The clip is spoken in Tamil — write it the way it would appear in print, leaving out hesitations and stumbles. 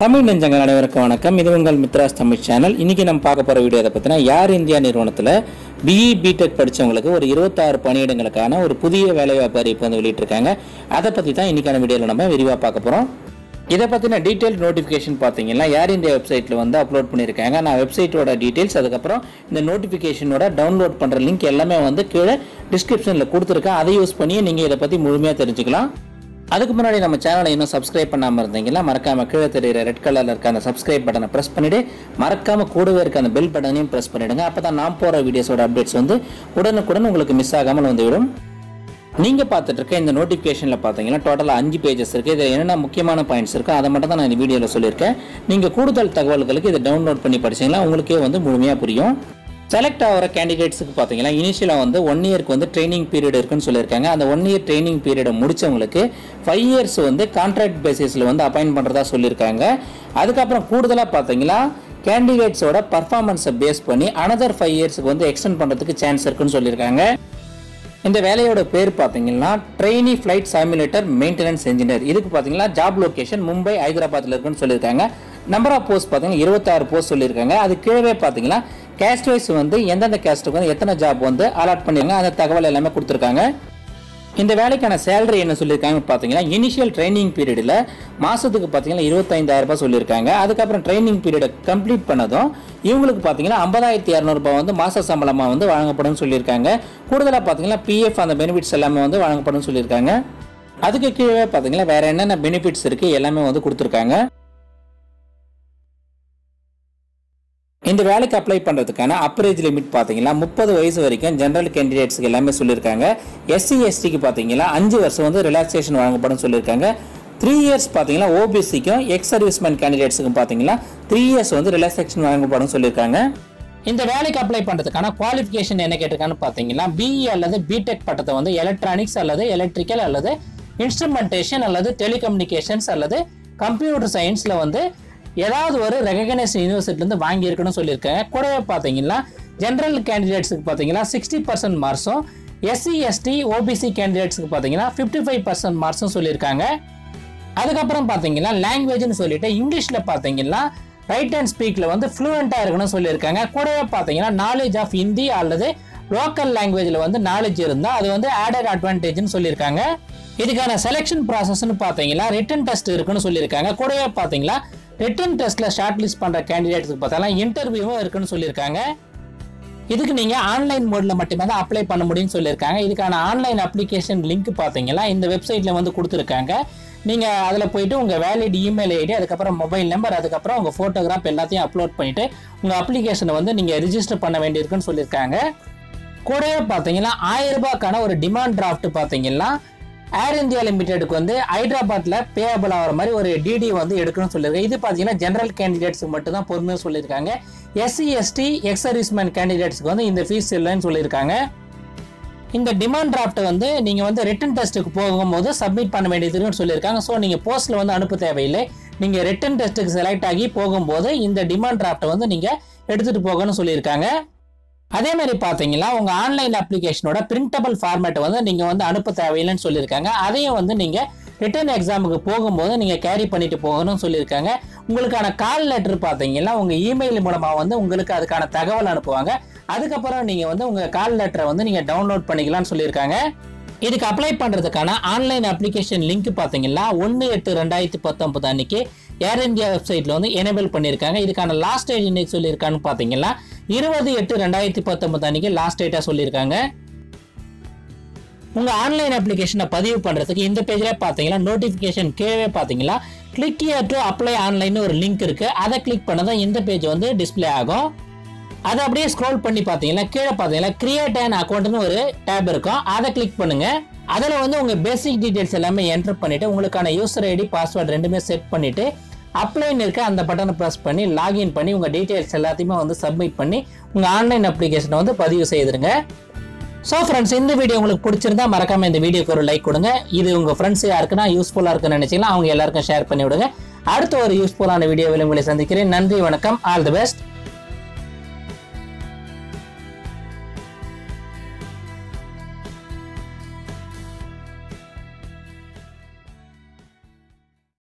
தமிழ் நெஞ்சங்கள் அனைவருக்கும் வணக்கம். இது உங்கள் மித்ராஸ் தமிழ் சேனல். இன்னைக்கு நம்ம பார்க்க போகிற வீடியோ பற்றினா ஏர் இந்தியா நிறுவனத்தில் பிஇ பிடெக் படித்தவங்களுக்கு ஒரு 26 பணியிடங்களுக்கான ஒரு புதிய வேலைவாய்ப்பு அறிவிப்பு வந்து வெளியிட்டிருக்காங்க. அதை பற்றி தான் இன்றைக்கான வீடியோவில் நம்ம விரிவாக பார்க்க போகிறோம். இதை பற்றின டீட்டெயில் நோட்டிஃபிகேஷன் பார்த்தீங்கன்னா ஏர் இந்தியா வெப்சைட்டில் வந்து அப்லோட் பண்ணியிருக்காங்க. நான் வெப்சைட்டோட டீட்டெயில்ஸ் அதுக்கப்புறம் இந்த நோட்டிஃபிகேஷனோட டவுன்லோட் பண்ணுற லிங்க் எல்லாமே வந்து கீழே டிஸ்கிரிப்ஷனில் கொடுத்துருக்கேன். அதை யூஸ் பண்ணி நீங்கள் இதை பற்றி முழுமையாக தெரிஞ்சுக்கலாம். அதுக்கு முன்னாடி நம்ம சேனலை இன்னும் சப்ஸ்கிரைப் பண்ணாமல் இருந்தீங்கன்னா மறக்காம கீழே தெரியுற ரெட் கலரில் இருக்க அந்த சப்ஸ்கிரைப் பட்டனை ப்ரெஸ் பண்ணிவிட்டு மறக்காம கூடவே இருக்க அந்த பெல் பட்டனையும் ப்ரெஸ் பண்ணிவிடுங்க. அப்போ தான் நான் போகிற வீடியோஸோட அப்டேட்ஸ் வந்து உடனுக்குடன் உங்களுக்கு மிஸ் ஆகாமல் வந்துவிடும். நீங்கள் பார்த்துட்டு இருக்க இந்த நோட்டிஃபிகேஷனில் பார்த்தீங்கன்னா டோட்டலாக 5 பேஜஸ் இருக்குது. இதில் என்னென்ன முக்கியமான பாயிண்ட்ஸ் இருக்கோ அதை மட்டும் தான் நான் இந்த வீடியோவில் சொல்லியிருக்கேன். நீங்கள் கூடுதல் தகவல்களுக்கு இதை டவுன்லோட் பண்ணி படிச்சிங்கன்னா உங்களுக்கே வந்து முழுமையாக புரியும். செலக்ட் ஆகிற கேண்டிடேட்ஸுக்கு பார்த்தீங்கன்னா இனிஷியலாக வந்து 1 இயருக்கு வந்து ட்ரைனிங் பீரியட் இருக்குன்னு சொல்லியிருக்காங்க. அந்த 1 இயர் ட்ரைனிங் பீரியடை முடித்தவங்களுக்கு 5 இயர்ஸ் வந்து கான்ட்ராக்ட் பேசிஸில் வந்து அப்பாயின்ட் பண்ணுறதா சொல்லியிருக்காங்க. அதுக்கப்புறம் கூடுதலாக பார்த்தீங்கன்னா கேண்டிடேட்ஸோட பர்ஃபார்மன்ஸை பேஸ் பண்ணி another 5 இயர்ஸுக்கு வந்து எக்ஸ்டெண்ட் பண்ணுறதுக்கு சான்ஸ் இருக்குன்னு சொல்லியிருக்காங்க. இந்த வேலையோட பேர் பார்த்தீங்கன்னா trainee flight simulator maintenance engineer. இதுக்கு பார்த்தீங்கன்னா ஜாப் லொகேஷன் மும்பை, ஹைதராபாத்தில் இருக்குன்னு சொல்லியிருக்காங்க. நம்பர் ஆஃப் போஸ்ட் பார்த்தீங்கன்னா 26 போஸ்ட் சொல்லியிருக்காங்க. அது கீழே பார்த்தீங்கன்னா கேஸ்ட் வைஸ் வந்து எந்தெந்த கேஸ்ட்டுக்கு வந்து எத்தனை ஜாப் வந்து அலாட் பண்ணிருக்காங்க அந்த தகவல் எல்லாமே கொடுத்துருக்காங்க. இந்த வேலைக்கான சேலரி என்ன சொல்லியிருக்காங்க பார்த்தீங்கன்னா இனிஷியல் ட்ரைனிங் பீரியடில் மாதத்துக்கு பார்த்தீங்கன்னா 25,000 ரூபாய் சொல்லியிருக்காங்க. அதுக்கப்புறம் ட்ரைனிங் பீரியடை கம்ப்ளீட் பண்ணதும் இவங்களுக்கு பார்த்தீங்கன்னா 50,200 ரூபாய் வந்து மாத சம்பளமாக வந்து வழங்கப்படும் சொல்லியிருக்காங்க. கூடுதலாக பார்த்தீங்கன்னா பிஎஃப் அந்த பெனிஃபிட்ஸ் எல்லாமே வந்து வழங்கப்படும் சொல்லியிருக்காங்க. அதுக்கு கீழே பார்த்தீங்கன்னா வேறு என்னென்ன பெனிஃபிட்ஸ் இருக்குது எல்லாமே வந்து கொடுத்துருக்காங்க. இந்த வேலைக்கு அப்ளை பண்ணுறதுக்கான அப்பரேஜ் லிமிட் பார்த்தீங்கன்னா 30 வயசு வரைக்கும் ஜென்ரல் கேண்டிடேட்ஸுக்கு எல்லாமே சொல்லியிருக்காங்க. எஸ்சி எஸ்டிக்கு பார்த்தீங்கன்னா 5 வருஷம் வந்து ரிலாக்ஸேஷன் வழங்கப்படும் சொல்லியிருக்காங்க. 3 இயர்ஸ் பார்த்தீங்கன்னா ஓபிசிக்கும் எக்ஸ் சர்வீஸ்மேன் கேண்டிடேட்ஸுக்கும் பார்த்தீங்கன்னா 3 இயர்ஸ் வந்து ரிலாக்ஸேஷன் வழங்கப்படும் சொல்லியிருக்காங்க. இந்த வேலைக்கு அப்ளை பண்ணுறதுக்கான குவாலிஃபிகேஷன் என்ன கேட்டிருக்கான்னு பார்த்தீங்கன்னா பிஇ அல்லது பிடெக் பட்டத்தை வந்து எலக்ட்ரானிக்ஸ் அல்லது எலக்ட்ரிக்கல் அல்லது இன்ஸ்ட்ருமெண்டேஷன் அல்லது டெலிகம்யூனிகேஷன்ஸ் அல்லது கம்ப்யூட்டர் சயின்ஸில் வந்து ஏதாவது ஒரு ரெகக்னைஸ்ட் யூனிவர்சிட்டிலேருந்து வாங்கியிருக்குன்னு சொல்லியிருக்காங்க. கூடவே பார்த்தீங்கன்னா ஜென்ரல் கேண்டிடேட்ஸுக்கு பார்த்தீங்கன்னா 60% மார்க்ஸும், எஸ்சி எஸ்டி ஓபிசி கேண்டிடேட்ஸுக்கு பார்த்தீங்கன்னா 55% மார்க்ஸும் சொல்லியிருக்காங்க. அதுக்கப்புறம் பார்த்தீங்கன்னா லாங்குவேஜ்னு சொல்லிட்டு இங்கிலீஷில் பார்த்தீங்கன்னா ரைட் அண்ட் ஸ்பீக்கில் வந்து ஃப்ளூயண்ட்டாக இருக்குன்னு சொல்லியிருக்காங்க. கூடவே பார்த்தீங்கன்னா நாலேஜ் ஆஃப் ஹிந்தி அல்லது லோக்கல் லாங்குவேஜில் வந்து நாலேஜ் இருந்தால் அது வந்து ஆடட் அட்வான்டேஜ்னு சொல்லியிருக்காங்க. இதுக்கான செலெக்ஷன் ப்ராசஸ்ன்னு பார்த்தீங்கன்னா ரிட்டன் டெஸ்ட் இருக்குன்னு சொல்லியிருக்காங்க. கூடவே பார்த்தீங்கன்னா ரிட்டன் டெஸ்ட்டில் ஷார்ட் லிஸ்ட் பண்ணுற கேண்டிடேட்ஸுக்கு பார்த்தாலும் இன்டர்வியூவும் இருக்குன்னு சொல்லியிருக்காங்க. இதுக்கு நீங்கள் ஆன்லைன் மோடில் மட்டுமே தான் அப்ளை பண்ண முடியும்னு சொல்லியிருக்காங்க. இதுக்கான ஆன்லைன் அப்ளிகேஷன் லிங்க் பார்த்தீங்கன்னா இந்த வெப்சைட்டில் வந்து கொடுத்துருக்காங்க. நீங்கள் அதில் போயிட்டு உங்கள் வேலிட் இமெயில் ஐடி, அதுக்கப்புறம் மொபைல் நம்பர், அதுக்கப்புறம் உங்கள் ஃபோட்டோகிராஃப் எல்லாத்தையும் அப்லோட் பண்ணிவிட்டு உங்கள் அப்ளிகேஷனை வந்து நீங்கள் ரிஜிஸ்டர் பண்ண வேண்டியிருக்குன்னு சொல்லியிருக்காங்க. கூடவே பார்த்தீங்கன்னா 1000 ரூபாய்க்கான ஒரு டிமாண்ட் டிராஃப்ட் பார்த்தீங்கன்னா ஏர் இந்தியா லிமிடெடுக்கு வந்து ஹைதராபாத்தில் பேயபிள் ஆகிற மாதிரி ஒரு டிடி வந்து எடுக்கணும்னு சொல்லியிருக்காங்க. இது பார்த்தீங்கன்னா ஜென்ரல் கேண்டிடேட்ஸுக்கு மட்டும் தான் பொறுமையாக சொல்லியிருக்காங்க. எஸ்சி எஸ்டி எக்ஸ் சர்வீஸ்மேன் கேண்டிடேட்ஸுக்கு வந்து இந்த ஃபீஸ் இல்லைன்னு சொல்லியிருக்காங்க. இந்த டிமாண்ட் டிராஃப்ட் வந்து நீங்கள் வந்து ரிட்டன் டெஸ்ட்டுக்கு போகும்போது சப்மிட் பண்ண வேண்டியதுன்னு சொல்லியிருக்காங்க. ஸோ நீங்கள் போஸ்ட்டில் வந்து அனுப்ப தேவையில்லை. நீங்கள் ரிட்டன் டெஸ்ட்டுக்கு செலக்ட் ஆகி போகும்போது இந்த டிமாண்ட் டிராஃப்ட்டை வந்து நீங்கள் எடுத்துகிட்டு போகணும்னு சொல்லியிருக்காங்க. அதே மாதிரி பார்த்தீங்கன்னா உங்கள் ஆன்லைன் அப்ளிகேஷனோட பிரிண்டபிள் ஃபார்மேட்டை வந்து நீங்கள் வந்து அனுப்ப தேவையில்லைன்னு சொல்லியிருக்காங்க. அதையும் வந்து நீங்கள் ரிட்டன் எக்ஸாமுக்கு போகும்போது நீங்கள் கேரி பண்ணிட்டு போகணும்னு சொல்லியிருக்காங்க. உங்களுக்கான கால் லெட்டர் பார்த்தீங்கன்னா உங்கள் இமெயில் மூலமாக வந்து உங்களுக்கு அதுக்கான தகவல் அனுப்புவாங்க. அதுக்கப்புறம் நீங்கள் வந்து உங்கள் கால் லெட்டரை வந்து நீங்கள் டவுன்லோட் பண்ணிக்கலாம்னு சொல்லியிருக்காங்க. இதுக்கு அப்ளை பண்ணுறதுக்கான ஆன்லைன் அப்ளிகேஷன் லிங்க் பார்த்தீங்கன்னா 1/8/2019 அன்னைக்கு ஏர் இந்தியா வெப்சைட்டில் வந்து எனேபிள் பண்ணியிருக்காங்க. இதுக்கான லாஸ்ட் டேட் இன்னைக்கு சொல்லியிருக்கான்னு பார்த்தீங்கன்னா 20/8/2019 அன்னைக்கு லாஸ்ட் டேட்டாக சொல்லியிருக்காங்க. உங்கள் ஆன்லைன் அப்ளிகேஷனை பதிவு பண்ணுறதுக்கு இந்த பேஜில் பார்த்தீங்கன்னா நோட்டிஃபிகேஷன் கீழே பார்த்தீங்கன்னா click here to apply online ஒரு லிங்க் இருக்குது. அதை கிளிக் பண்ணதான் இந்த பேஜ் வந்து டிஸ்பிளே ஆகும். அதை அப்படியே ஸ்க்ரோல் பண்ணி பார்த்தீங்கன்னா கீழே பார்த்தீங்கன்னா கிரியேட் அன் அக்கௌண்ட்னு ஒரு டேப் இருக்கும். அதை கிளிக் பண்ணுங்கள். அதில் வந்து உங்கள் பேசிக் டீட்டெயில்ஸ் எல்லாமே என்டர் பண்ணிவிட்டு உங்களுக்கான யூசர் ஐடி பாஸ்வேர்டு ரெண்டுமே செட் பண்ணிவிட்டு அப்ளைன்னு இருக்க அந்த பட்டனை ப்ரெஸ் பண்ணி லாகின் பண்ணி உங்கள் டீட்டெயில்ஸ் எல்லாத்தையுமே வந்து சப்மிட் பண்ணி உங்கள் ஆன்லைன் அப்ளிகேஷனை வந்து பதிவு செய்திருங்க. ஸோ ஃப்ரெண்ட்ஸ், இந்த வீடியோ உங்களுக்கு பிடிச்சிருந்தா மறக்காமல் இந்த வீடியோக்கு ஒரு லைக் கொடுங்க. இது உங்கள் ஃப்ரெண்ட்ஸ் யாருக்குன்னா யூஸ்ஃபுல்லாக இருக்குன்னு நினச்சிங்கன்னா அவங்க எல்லாருக்கும் ஷேர் பண்ணி விடுங்க. அடுத்த ஒரு யூஸ்ஃபுல்லான வீடியோவில் உங்களை சந்திக்கிறேன். நன்றி, வணக்கம், ஆல் தி பெஸ்ட்.